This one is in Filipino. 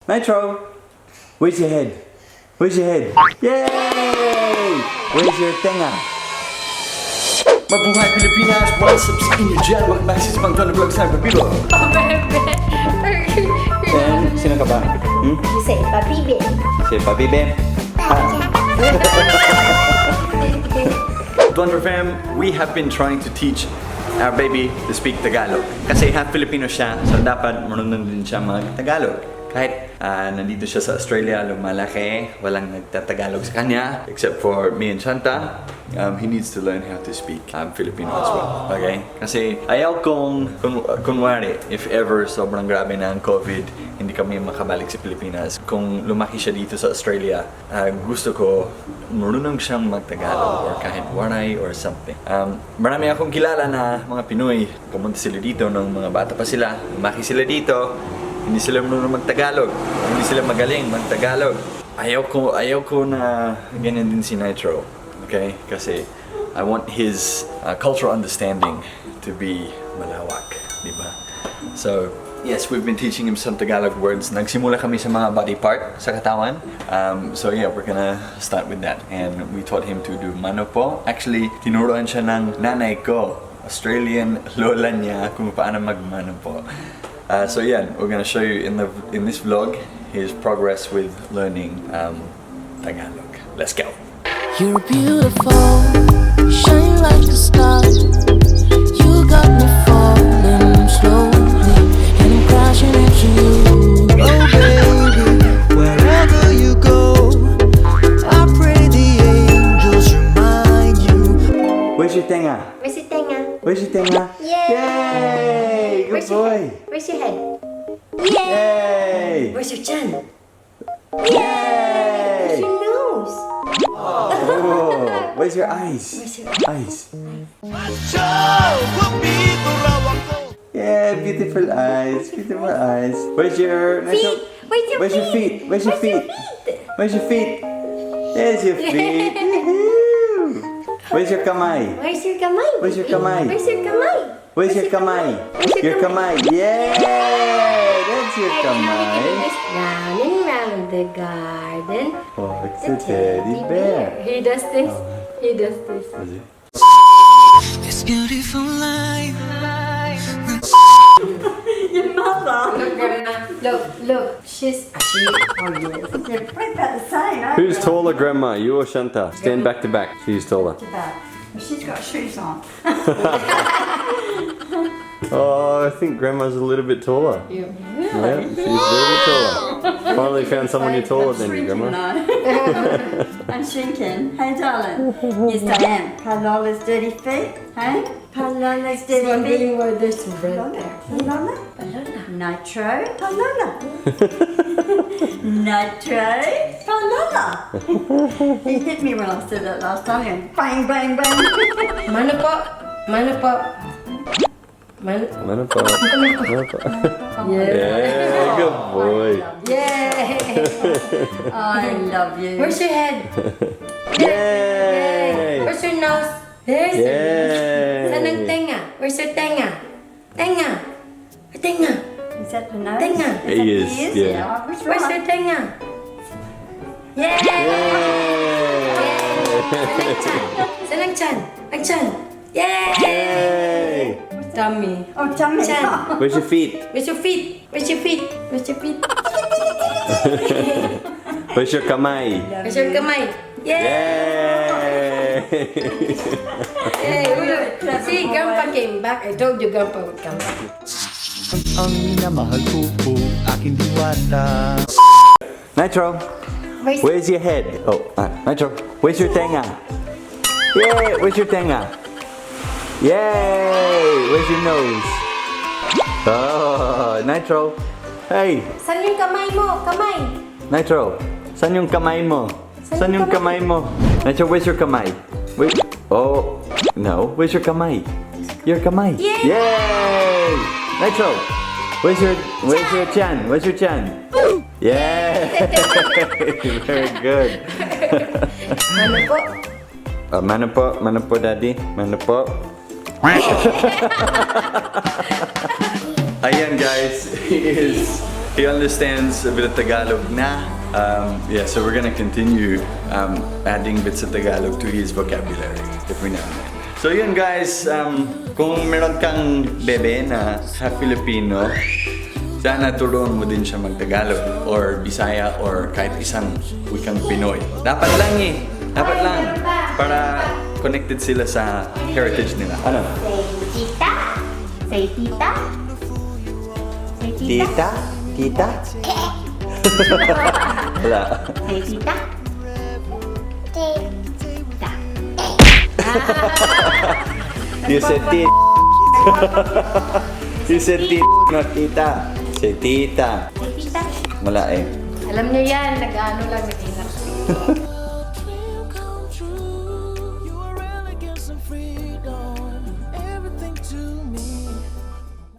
Nitro, where's your head? Where's your head? Yay! Where's your tenga? Mabuhay Pilipinas! What's up sa inyo dyan? Welcome back sa isang Tagalog vlog sa Pabilo. And sino ka ba? You say papibe. Si Papibe. Dwaine fam, we have been trying to teach our baby to speak Tagalog. Kasi half Filipino siya, so dapat marunong din siya mag-Tagalog. Kahit nandito siya sa Australia, lumalaki, walang nagtatagalog sa kanya, except for me and Shanta. He needs to learn how to speak Filipino as well. Okay? Kasi ayaw kong, kunwari, if ever sobrang grabe na ang COVID, hindi kami makabalik sa Pilipinas. Kung lumaki siya dito sa Australia, gusto ko marunong siyang mag-Tagalog or kahit waray or something. Marami akong kilala na mga Pinoy, pumunta sila dito nung mga bata pa sila, lumaki sila dito, hindi sila marunong mag-Tagalog, hindi sila magaling mag-Tagalog. Ayaw ko na ganyan din si Nitro, okay? Kasi I want his cultural understanding to be malawak, di ba? So, yes, we've been teaching him some Tagalog words. Nagsimula kami sa mga body part sa katawan. So yeah, we're gonna start with that. And we taught him to do mano po. Actually, tinuruan siya ng nanay ko, Australian lola niya, kung paano mag-mano po. So yeah, we're gonna show you in this vlog his progress with learning Tagalog. Let's go. You're beautiful, shine like a star. You got me falling slowly, and I'm crashing into you. Oh baby, wherever you go, I pray the angels remind you. Where's your tenga? Where's your tenga? Where's your tenga? Yay! Good Where's your boy! head? Where's your head? Yay! Where's your chin? Yay! Where's your nose? Oh, where's your eyes? Where's your Eyes. Yeah, beautiful eyes, beautiful eyes. Where's your feet? Where's your feet? Where's your feet? Where's your feet? There's your feet. Woohoo! Where's your kamay? Where's your kamay? Where's your kamay? Where's your kamay? Where's your kamay? Your kamay. Yeah, that's your kamay. Round and round the garden. Oh, it's a teddy bear. He does this. He does this. This beautiful life. Your mother. Look, Grandma. Look. She's. Oh, yes. They're pretty about the same, aren't Who's taller, Grandma? You or Shanta? Stand back to back. She's taller. they? Well, she's got shoes on. Oh, I think Grandma's a little bit taller. Yeah. Yeah, she's a little bit taller. Finally found someone you're taller than you, Grandma. I'm shrinking. Hey, darling. Yes, I am. Palola's dirty feet. Hey? Palola's dirty feet. Why there's some bread Palola. there. Palola. Nitro. Palola. Nitro. Palola. He hit me when I said that last time. And bang, bang, bang. Mana po? Mana po? Mana? Mana po? Mana po? Yeah, good boy. Yay! I love you. Where's your head? Yay! Where's your nose? There's your nose. Saan ang Yay! tenga? Where's your tenga? Tenga. Tenga. Is that the nose? Tenga. Is that He the is, ears? yeah. I was Where's right. your tenga? Yay! Saan ang chan? Ang chan. Yay! Yay! Tummy. Oh, tummy. Chan. Where's your feet? Where's your feet? Where's your feet? Where's your feet? Where's your kamay? Where's your kamay? Yay! Yay! Yay! Look. See, Grandpa came back. I told you Grandpa would come back. Ang minamahal ko po, aking diwata. Nitro, where's your head? Oh, Nitro, where's your tenga? Yay! Where's your tenga? Yay! Where's your nose? Oh, Nitro. Hey, Saan yung kamay mo? Kamay! Nitro. Saan yung kamay mo? Saan yung kamay mo? Nitro, where's your kamay? Wait. Oh, no. Where's your kamay? Your kamay. Yay! Yay! Nitro, where's your chan? Where's your chan? Yay! Very good. Ano po? Mano po, Daddy. Mano po. Ayan, guys. He he understands a bit of Tagalog na. Yeah, so we're gonna continue adding bits of Tagalog to his vocabulary every now and then. So yun guys, kung meron kang bebe na half Filipino, sana turuan mo din siya mag-Tagalog or Bisaya or kahit isang wikang Pinoy. Dapat lang eh. Dapat lang. Para connected sila sa heritage nila. Ano? Say tita. Say tita. Say tita. Tita? Wala. Say tita. Tita. You said tit. You said tit, not tita. Say tita. Say tita. Wala eh. Alam niyo yan, nag-ano lang, nag-inak.